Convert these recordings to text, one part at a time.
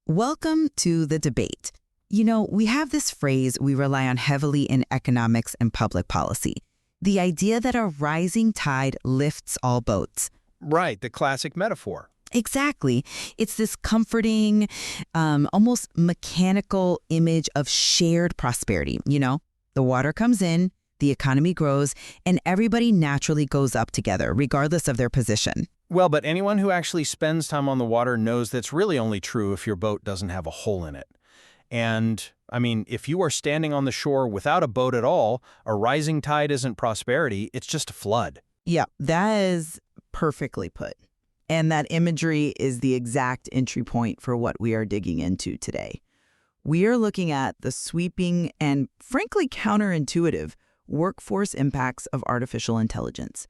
Welcome to the debate. We have this phrase we rely on heavily in economics and public policy. The idea that a rising tide lifts all boats. Right, the classic metaphor. Exactly. It's this comforting, almost mechanical image of shared prosperity. The water comes in, the economy grows, and everybody naturally goes up together, regardless of their position. Well, but anyone who actually spends time on the water knows that's really only true if your boat doesn't have a hole in it. And, if you are standing on the shore without a boat at all, a rising tide isn't prosperity, it's just a flood. Yeah, that is perfectly put. And that imagery is the exact entry point for what we are digging into today. We are looking at the sweeping and, frankly, counterintuitive workforce impacts of artificial intelligence.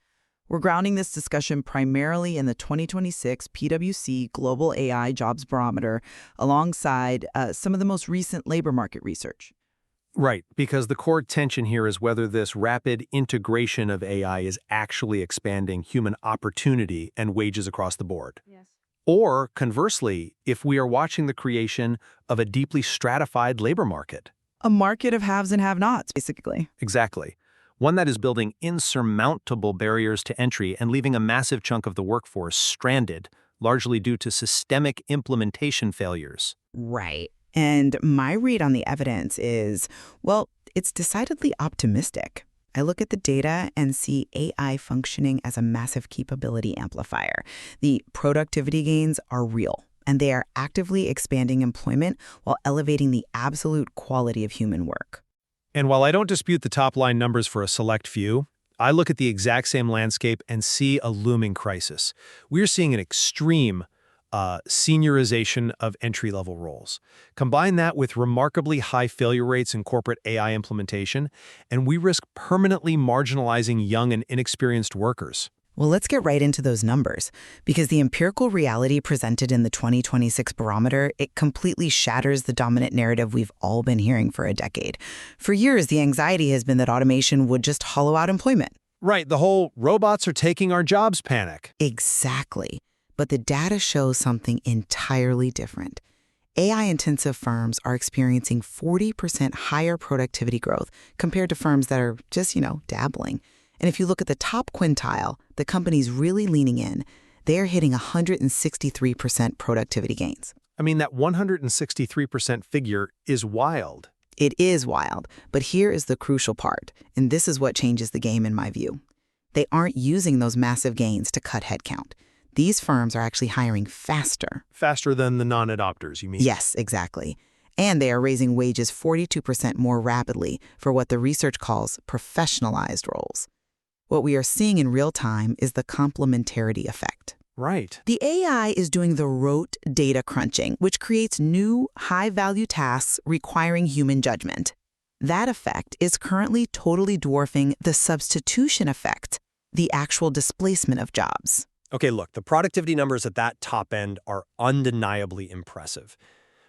We're grounding this discussion primarily in the 2026 PwC Global AI Jobs Barometer alongside some of the most recent labor market research. Right, because the core tension here is whether this rapid integration of AI is actually expanding human opportunity and wages across the board. Yes. Or, conversely, if we are watching the creation of a deeply stratified labor market. A market of haves and have-nots, basically. Exactly. One that is building insurmountable barriers to entry and leaving a massive chunk of the workforce stranded, largely due to systemic implementation failures. Right. And my read on the evidence is, it's decidedly optimistic. I look at the data and see AI functioning as a massive capability amplifier. The productivity gains are real, and they are actively expanding employment while elevating the absolute quality of human work. And while I don't dispute the top-line numbers for a select few, I look at the exact same landscape and see a looming crisis. We're seeing an extreme seniorization of entry-level roles. Combine that with remarkably high failure rates in corporate AI implementation, and we risk permanently marginalizing young and inexperienced workers. Well, let's get right into those numbers, because the empirical reality presented in the 2026 barometer, it completely shatters the dominant narrative we've all been hearing for a decade. For years, the anxiety has been that automation would just hollow out employment. Right, the whole robots are taking our jobs panic. Exactly. But the data shows something entirely different. AI-intensive firms are experiencing 40% higher productivity growth compared to firms that are just, dabbling. And if you look at the top quintile, the companies really leaning in, they're hitting 163% productivity gains. That 163% figure is wild. It is wild, but here is the crucial part, and this is what changes the game in my view. They aren't using those massive gains to cut headcount. These firms are actually hiring faster. Faster than the non-adopters, you mean? Yes, exactly. And they are raising wages 42% more rapidly for what the research calls professionalized roles. What we are seeing in real time is the complementarity effect. Right. The AI is doing the rote data crunching, which creates new, high-value tasks requiring human judgment. That effect is currently totally dwarfing the substitution effect, the actual displacement of jobs. Okay, look, the productivity numbers at that top end are undeniably impressive.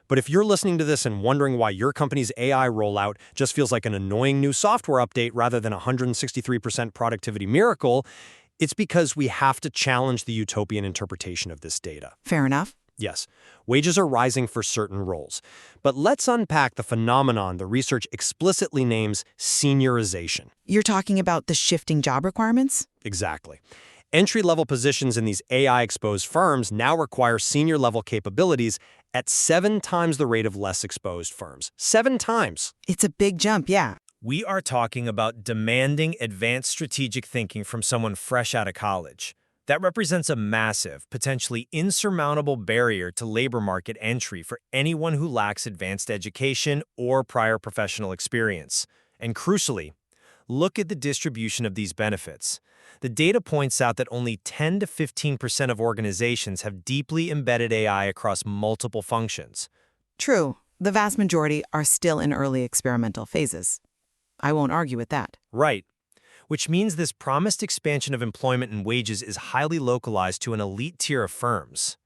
But if you're listening to this and wondering why your company's AI rollout just feels like an annoying new software update rather than a 163% productivity miracle, it's because we have to challenge the utopian interpretation of this data. Fair enough. Yes, wages are rising for certain roles. But let's unpack the phenomenon the research explicitly names seniorization. You're talking about the shifting job requirements? Exactly. Entry-level positions in these AI-exposed firms now require senior-level capabilities at 7 times the rate of less exposed firms. 7 times. It's a big jump, yeah. We are talking about demanding advanced strategic thinking from someone fresh out of college. That represents a massive, potentially insurmountable barrier to labor market entry for anyone who lacks advanced education or prior professional experience. And crucially, look at the distribution of these benefits. The data points out that only 10 to 15% of organizations have deeply embedded AI across multiple functions. True. The vast majority are still in early experimental phases. I won't argue with that. Right. Which means this promised expansion of employment and wages is highly localized to an elite tier of firms.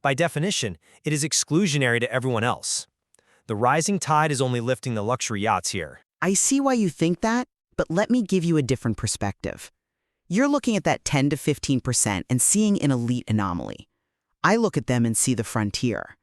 By definition, it is exclusionary to everyone else. The rising tide is only lifting the luxury yachts here. I see why you think that, but let me give you a different perspective. You're looking at that 10 to 15% and seeing an elite anomaly. I look at them and see the frontier.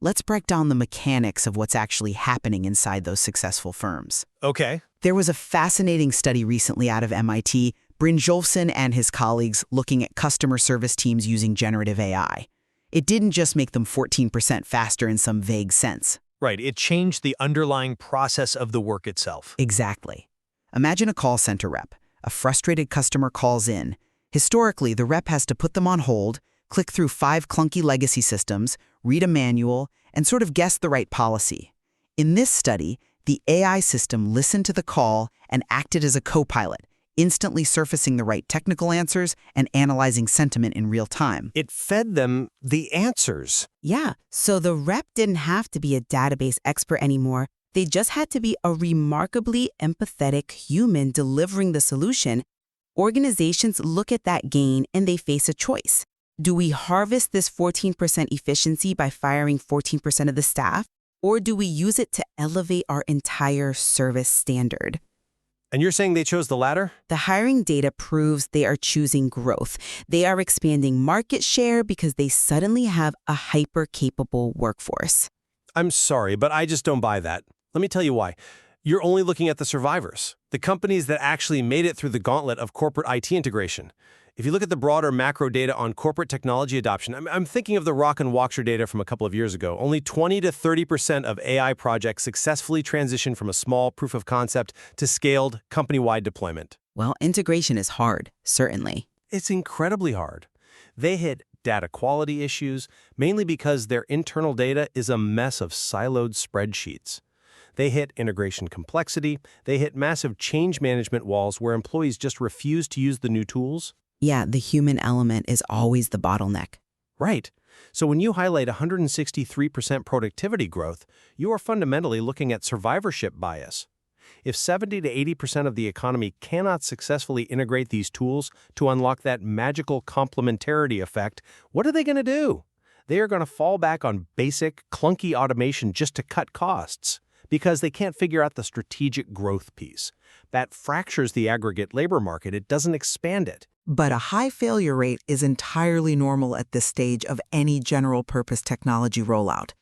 Let's break down the mechanics of what's actually happening inside those successful firms. Okay. There was a fascinating study recently out of MIT, Brynjolfsson and his colleagues looking at customer service teams using generative AI. It didn't just make them 14% faster in some vague sense. Right, it changed the underlying process of the work itself. Exactly. Imagine a call center rep. A frustrated customer calls in. Historically, the rep has to put them on hold, click through 5 clunky legacy systems, read a manual, and sort of guess the right policy. In this study, the AI system listened to the call and acted as a co-pilot, instantly surfacing the right technical answers and analyzing sentiment in real time. It fed them the answers. Yeah, so the rep didn't have to be a database expert anymore. They just had to be a remarkably empathetic human delivering the solution. Organizations look at that gain and they face a choice. Do we harvest this 14% efficiency by firing 14% of the staff? Or do we use it to elevate our entire service standard? And you're saying they chose the latter? The hiring data proves they are choosing growth. They are expanding market share because they suddenly have a hyper-capable workforce. I'm sorry, but I just don't buy that. Let me tell you why. You're only looking at the survivors, the companies that actually made it through the gauntlet of corporate IT integration. If you look at the broader macro data on corporate technology adoption, I'm thinking of the Rock and Walkshire data from a couple of years ago. Only 20 to 30% of AI projects successfully transition from a small proof of concept to scaled company-wide deployment. Well, integration is hard, certainly. It's incredibly hard. They hit data quality issues, mainly because their internal data is a mess of siloed spreadsheets. They hit integration complexity. They hit massive change management walls where employees just refuse to use the new tools. Yeah, the human element is always the bottleneck. Right. So when you highlight 163% productivity growth, you are fundamentally looking at survivorship bias. If 70 to 80% of the economy cannot successfully integrate these tools to unlock that magical complementarity effect, what are they going to do? They are going to fall back on basic, clunky automation just to cut costs, because they can't figure out the strategic growth piece. That fractures the aggregate labor market. It doesn't expand it. But a high failure rate is entirely normal at this stage of any general-purpose technology rollout.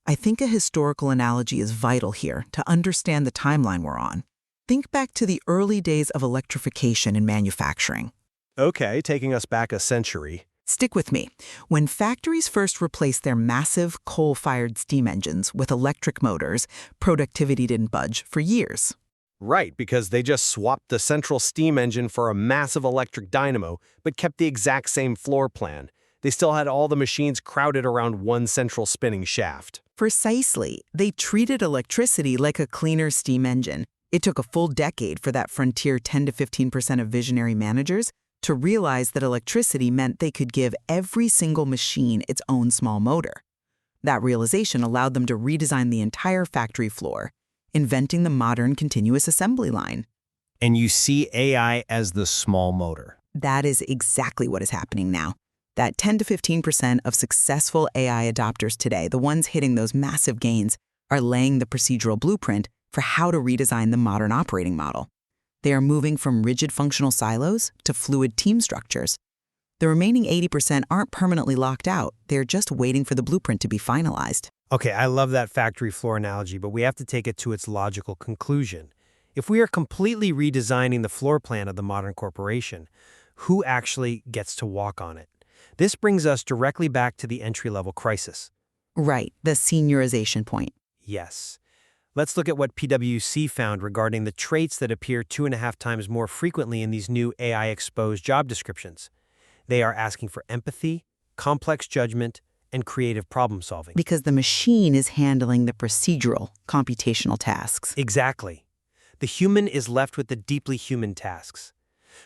I think a historical analogy is vital here to understand the timeline we're on. Think back to the early days of electrification in manufacturing. Okay, taking us back a century. Stick with me. When factories first replaced their massive coal-fired steam engines with electric motors, productivity didn't budge for years. Right, because they just swapped the central steam engine for a massive electric dynamo, but kept the exact same floor plan. They still had all the machines crowded around one central spinning shaft. Precisely. They treated electricity like a cleaner steam engine. It took a full decade for that frontier 10 to 15% of visionary managers to realize that electricity meant they could give every single machine its own small motor. That realization allowed them to redesign the entire factory floor, inventing the modern continuous assembly line. And you see AI as the small motor. That is exactly what is happening now. That 10 to 15% of successful AI adopters today, the ones hitting those massive gains, are laying the procedural blueprint for how to redesign the modern operating model. They are moving from rigid functional silos to fluid team structures. The remaining 80% aren't permanently locked out. They're just waiting for the blueprint to be finalized. Okay, I love that factory floor analogy, but we have to take it to its logical conclusion. If we are completely redesigning the floor plan of the modern corporation, who actually gets to walk on it? This brings us directly back to the entry-level crisis. Right, the seniorization point. Yes. Let's look at what PwC found regarding the traits that appear 2.5 times more frequently in these new AI-exposed job descriptions. They are asking for empathy, complex judgment, and creative problem-solving. Because the machine is handling the procedural, computational tasks. Exactly. The human is left with the deeply human tasks.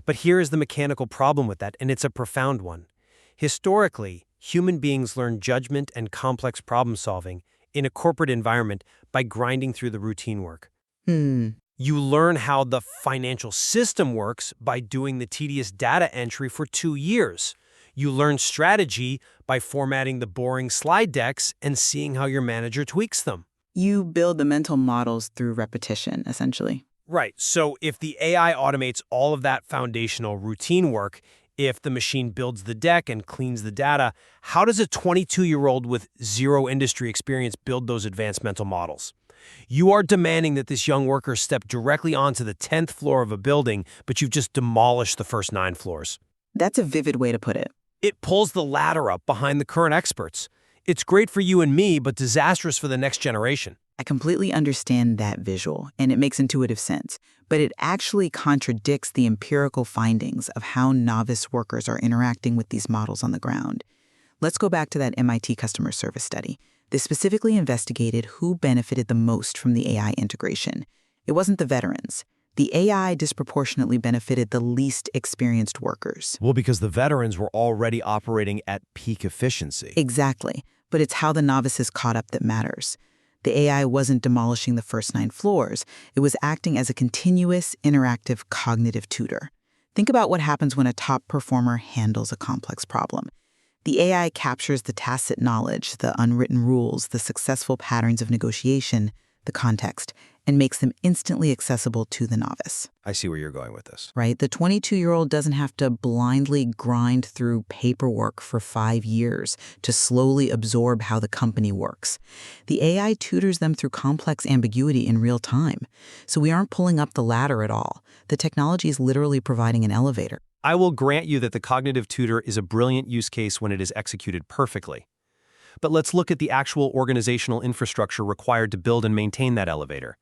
But here is the mechanical problem with that, and it's a profound one. Historically, human beings learn judgment and complex problem-solving in a corporate environment by grinding through the routine work. You learn how the financial system works by doing the tedious data entry for 2 years. You learn strategy by formatting the boring slide decks and seeing how your manager tweaks them. You build the mental models through repetition, essentially. Right, so if the AI automates all of that foundational routine work, If the machine builds the deck and cleans the data, how does a 22-year-old with zero industry experience build those advanced mental models? You are demanding that this young worker step directly onto the 10th floor of a building, but you've just demolished the first 9 floors. That's a vivid way to put it. It pulls the ladder up behind the current experts. It's great for you and me, but disastrous for the next generation. I completely understand that visual, and it makes intuitive sense, but it actually contradicts the empirical findings of how novice workers are interacting with these models on the ground. Let's go back to that MIT customer service study. They specifically investigated who benefited the most from the AI integration. It wasn't the veterans. The AI disproportionately benefited the least experienced workers. Well, because the veterans were already operating at peak efficiency. Exactly, but it's how the novices caught up that matters. The AI wasn't demolishing the first 9 floors. It was acting as a continuous, interactive cognitive tutor. Think about what happens when a top performer handles a complex problem. The AI captures the tacit knowledge, the unwritten rules, the successful patterns of negotiation, the context, and makes them instantly accessible to the novice. I see where you're going with this. Right? The 22-year-old doesn't have to blindly grind through paperwork for 5 years to slowly absorb how the company works. The AI tutors them through complex ambiguity in real time. So we aren't pulling up the ladder at all. The technology is literally providing an elevator. I will grant you that the cognitive tutor is a brilliant use case when it is executed perfectly. But let's look at the actual organizational infrastructure required to build and maintain that elevator.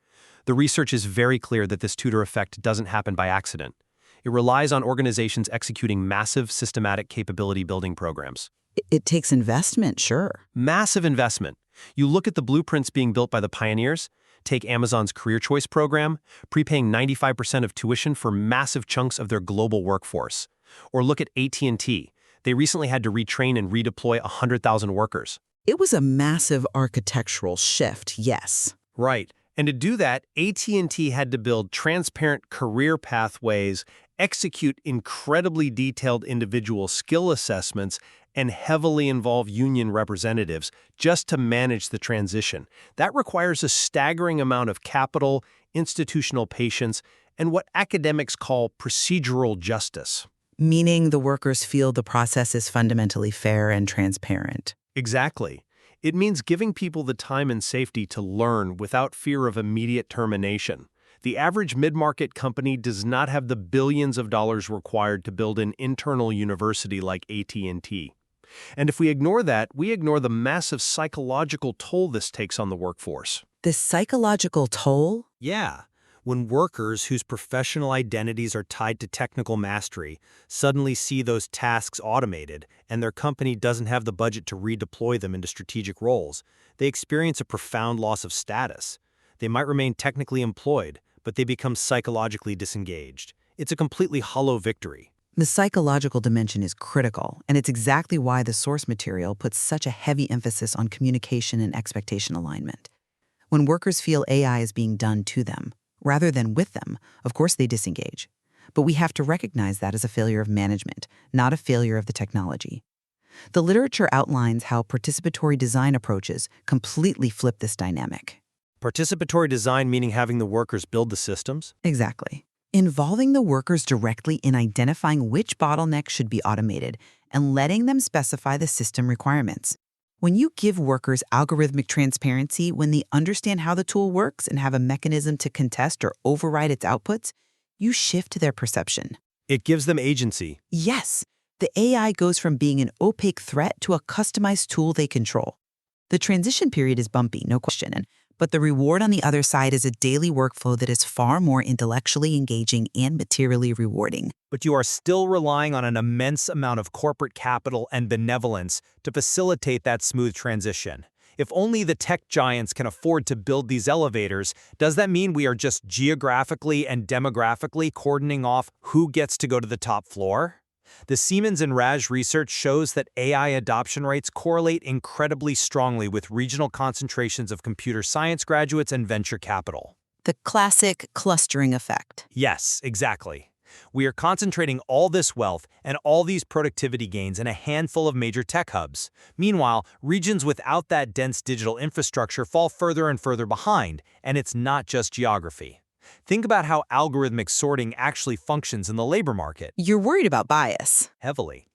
The research is very clear that this tutor effect doesn't happen by accident. It relies on organizations executing massive systematic capability building programs. It takes investment, sure. Massive investment. You look at the blueprints being built by the pioneers, take Amazon's Career Choice program, prepaying 95% of tuition for massive chunks of their global workforce. Or look at AT&T. They recently had to retrain and redeploy 100,000 workers. It was a massive architectural shift, yes. Right. And to do that, AT&T had to build transparent career pathways, execute incredibly detailed individual skill assessments, and heavily involve union representatives just to manage the transition. That requires a staggering amount of capital, institutional patience, and what academics call procedural justice. Meaning the workers feel the process is fundamentally fair and transparent. Exactly. It means giving people the time and safety to learn without fear of immediate termination. The average mid-market company does not have the billions of dollars required to build an internal university like AT&T. And if we ignore that, we ignore the massive psychological toll this takes on the workforce. The psychological toll? Yeah. When workers whose professional identities are tied to technical mastery suddenly see those tasks automated and their company doesn't have the budget to redeploy them into strategic roles, they experience a profound loss of status. They might remain technically employed, but they become psychologically disengaged. It's a completely hollow victory. The psychological dimension is critical, and it's exactly why the source material puts such a heavy emphasis on communication and expectation alignment. When workers feel AI is being done to them, rather than with them, of course they disengage. But we have to recognize that as a failure of management, not a failure of the technology. The literature outlines how participatory design approaches completely flip this dynamic. Participatory design meaning having the workers build the systems? Exactly. Involving the workers directly in identifying which bottlenecks should be automated and letting them specify the system requirements. When you give workers algorithmic transparency, when they understand how the tool works and have a mechanism to contest or override its outputs, you shift their perception. It gives them agency. Yes, the AI goes from being an opaque threat to a customized tool they control. The transition period is bumpy, no question, but the reward on the other side is a daily workflow that is far more intellectually engaging and materially rewarding. But you are still relying on an immense amount of corporate capital and benevolence to facilitate that smooth transition. If only the tech giants can afford to build these elevators, does that mean we are just geographically and demographically cordoning off who gets to go to the top floor? The Siemens and Raj research shows that AI adoption rates correlate incredibly strongly with regional concentrations of computer science graduates and venture capital. The classic clustering effect. Yes, exactly. We are concentrating all this wealth and all these productivity gains in a handful of major tech hubs. Meanwhile, regions without that dense digital infrastructure fall further and further behind, and it's not just geography. Think about how algorithmic sorting actually functions in the labor market. You're worried about bias. Heavily.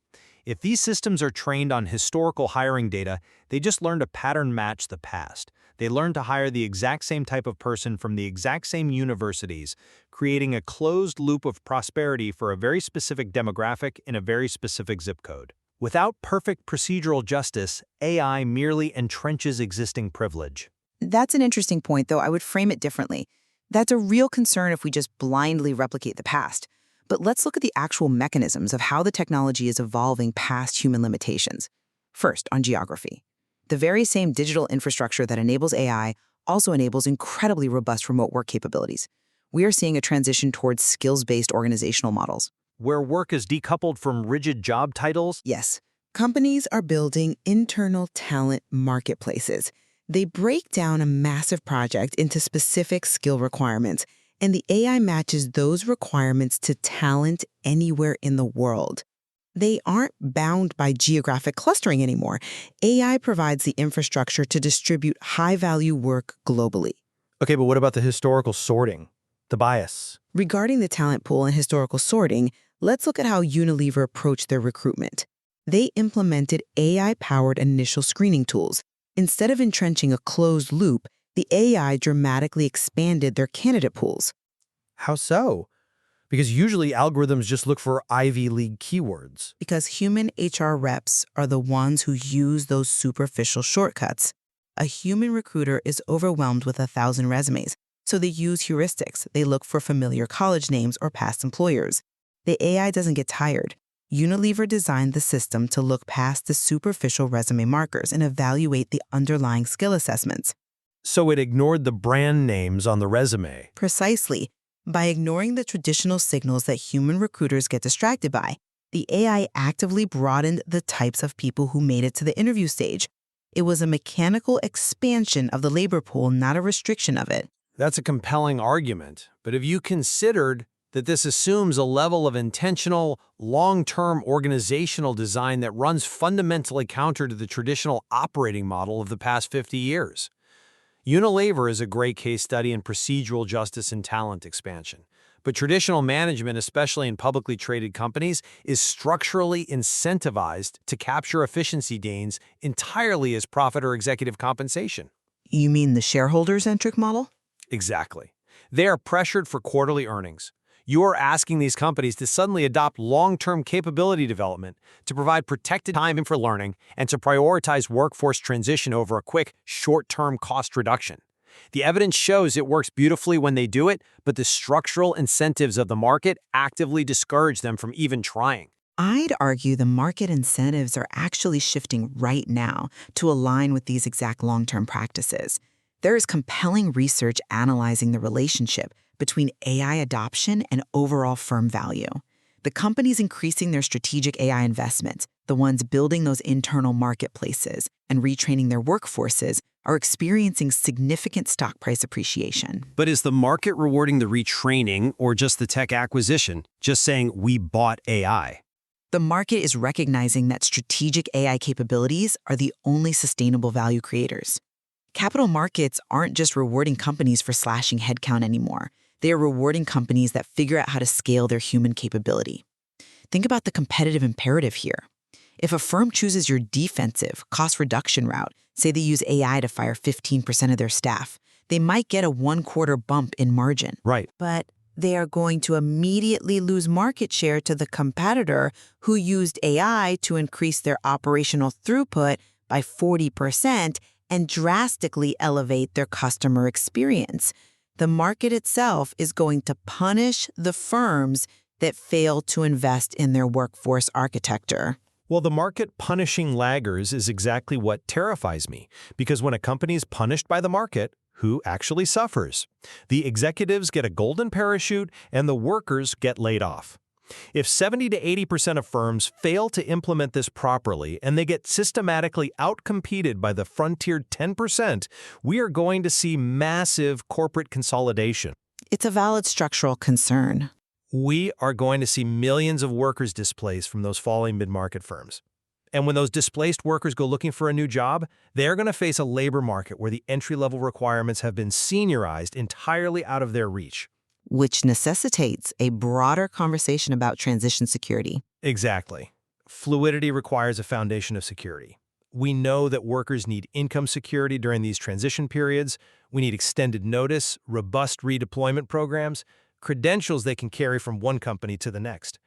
If these systems are trained on historical hiring data, they just learn to pattern match the past. They learn to hire the exact same type of person from the exact same universities, creating a closed loop of prosperity for a very specific demographic in a very specific zip code. Without perfect procedural justice, AI merely entrenches existing privilege. That's an interesting point, though I would frame it differently. That's a real concern if we just blindly replicate the past. But let's look at the actual mechanisms of how the technology is evolving past human limitations. First, on geography. The very same digital infrastructure that enables AI also enables incredibly robust remote work capabilities. We are seeing a transition towards skills-based organizational models. Where work is decoupled from rigid job titles? Yes, companies are building internal talent marketplaces. They break down a massive project into specific skill requirements, and the AI matches those requirements to talent anywhere in the world. They aren't bound by geographic clustering anymore. AI provides the infrastructure to distribute high-value work globally. Okay, but what about the historical sorting? The bias? Regarding the talent pool and historical sorting, let's look at how Unilever approached their recruitment. They implemented AI-powered initial screening tools. Instead of entrenching a closed loop, the AI dramatically expanded their candidate pools. How so? Because usually algorithms just look for Ivy League keywords. Because human HR reps are the ones who use those superficial shortcuts. A human recruiter is overwhelmed with 1,000 resumes, so they use heuristics. They look for familiar college names or past employers. The AI doesn't get tired. Unilever designed the system to look past the superficial resume markers and evaluate the underlying skill assessments. So it ignored the brand names on the resume. Precisely. By ignoring the traditional signals that human recruiters get distracted by, the AI actively broadened the types of people who made it to the interview stage. It was a mechanical expansion of the labor pool, not a restriction of it. That's a compelling argument. But have you considered that this assumes a level of intentional, long-term organizational design that runs fundamentally counter to the traditional operating model of the past 50 years? Unilever is a great case study in procedural justice and talent expansion. But traditional management, especially in publicly traded companies, is structurally incentivized to capture efficiency gains entirely as profit or executive compensation. You mean the shareholder-centric model? Exactly. They are pressured for quarterly earnings. You are asking these companies to suddenly adopt long-term capability development, to provide protected time for learning, and to prioritize workforce transition over a quick, short-term cost reduction. The evidence shows it works beautifully when they do it, but the structural incentives of the market actively discourage them from even trying. I'd argue the market incentives are actually shifting right now to align with these exact long-term practices. There is compelling research analyzing the relationship between AI adoption and overall firm value. The companies increasing their strategic AI investments, the ones building those internal marketplaces and retraining their workforces, are experiencing significant stock price appreciation. But is the market rewarding the retraining or just the tech acquisition, just saying we bought AI? The market is recognizing that strategic AI capabilities are the only sustainable value creators. Capital markets aren't just rewarding companies for slashing headcount anymore. They are rewarding companies that figure out how to scale their human capability. Think about the competitive imperative here. If a firm chooses your defensive, cost reduction route, say they use AI to fire 15% of their staff, they might get a one-quarter bump in margin. Right. But they are going to immediately lose market share to the competitor who used AI to increase their operational throughput by 40% and drastically elevate their customer experience. The market itself is going to punish the firms that fail to invest in their workforce architecture. Well, the market punishing laggers is exactly what terrifies me, because when a company is punished by the market, who actually suffers? The executives get a golden parachute and the workers get laid off. If 70 to 80% of firms fail to implement this properly and they get systematically outcompeted by the frontiered 10%, we are going to see massive corporate consolidation. It's a valid structural concern. We are going to see millions of workers displaced from those falling mid-market firms. And when those displaced workers go looking for a new job, they're going to face a labor market where the entry-level requirements have been seniorized entirely out of their reach. which necessitates a broader conversation about transition security. Exactly. Fluidity requires a foundation of security. We know that workers need income security during these transition periods. We need extended notice, robust redeployment programs, credentials they can carry from one company to the next.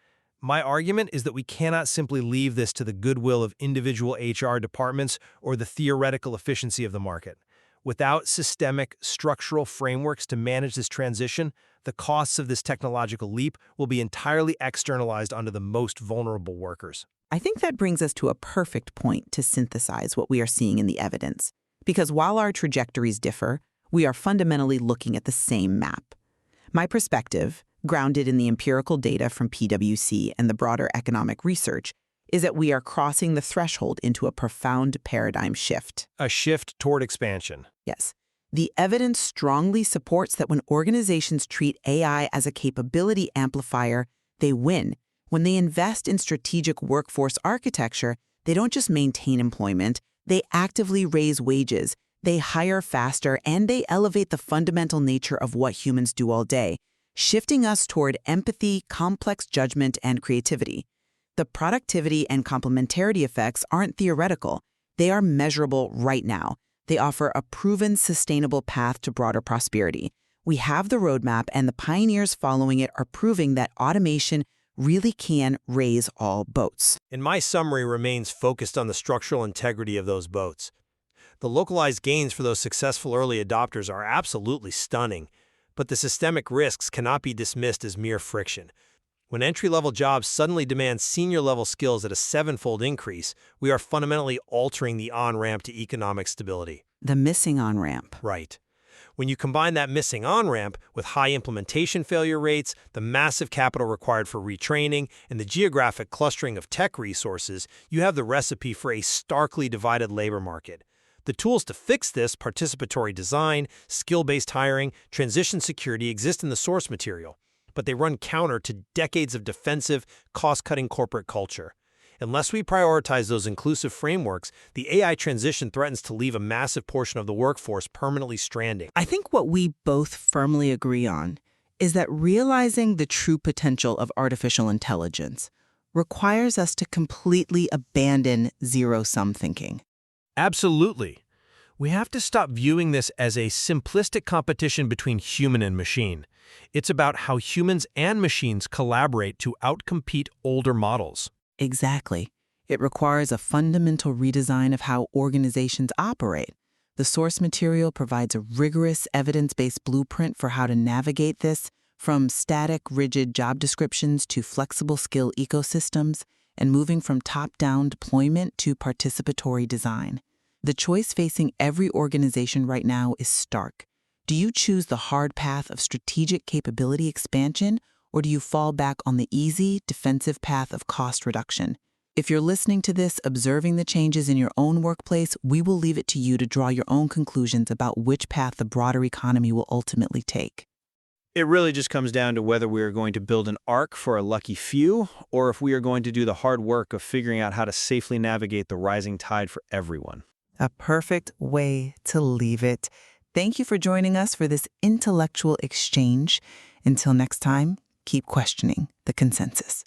My argument is that we cannot simply leave this to the goodwill of individual HR departments or the theoretical efficiency of the market. Without systemic, structural frameworks to manage this transition, the costs of this technological leap will be entirely externalized onto the most vulnerable workers. I think that brings us to a perfect point to synthesize what we are seeing in the evidence. Because while our trajectories differ, we are fundamentally looking at the same map. My perspective, grounded in the empirical data from PwC and the broader economic research, is that we are crossing the threshold into a profound paradigm shift. A shift toward expansion. Yes. The evidence strongly supports that when organizations treat AI as a capability amplifier, they win. When they invest in strategic workforce architecture, they don't just maintain employment, they actively raise wages, they hire faster, and they elevate the fundamental nature of what humans do all day, shifting us toward empathy, complex judgment, and creativity. The productivity and complementarity effects aren't theoretical. They are measurable right now. They offer a proven, sustainable path to broader prosperity. We have the roadmap, and the pioneers following it are proving that automation really can raise all boats. And my summary remains focused on the structural integrity of those boats. The localized gains for those successful early adopters are absolutely stunning, but the systemic risks cannot be dismissed as mere friction. When entry-level jobs suddenly demand senior-level skills at a sevenfold increase, we are fundamentally altering the on-ramp to economic stability. The missing on-ramp. Right. When you combine that missing on-ramp with high implementation failure rates, the massive capital required for retraining, and the geographic clustering of tech resources, you have the recipe for a starkly divided labor market. The tools to fix this, participatory design, skill-based hiring, transition security, exist in the source material, but they run counter to decades of defensive, cost-cutting corporate culture. Unless we prioritize those inclusive frameworks, the AI transition threatens to leave a massive portion of the workforce permanently stranding. I think what we both firmly agree on is that realizing the true potential of artificial intelligence requires us to completely abandon zero-sum thinking. Absolutely. We have to stop viewing this as a simplistic competition between human and machine. It's about how humans and machines collaborate to outcompete older models. Exactly. It requires a fundamental redesign of how organizations operate. The source material provides a rigorous, evidence-based blueprint for how to navigate this, from static, rigid job descriptions to flexible skill ecosystems, and moving from top-down deployment to participatory design. The choice facing every organization right now is stark. Do you choose the hard path of strategic capability expansion, or do you fall back on the easy, defensive path of cost reduction? If you're listening to this, observing the changes in your own workplace, we will leave it to you to draw your own conclusions about which path the broader economy will ultimately take. It really just comes down to whether we are going to build an ark for a lucky few, or if we are going to do the hard work of figuring out how to safely navigate the rising tide for everyone. A perfect way to leave it. Thank you for joining us for this intellectual exchange. Until next time, keep questioning the consensus.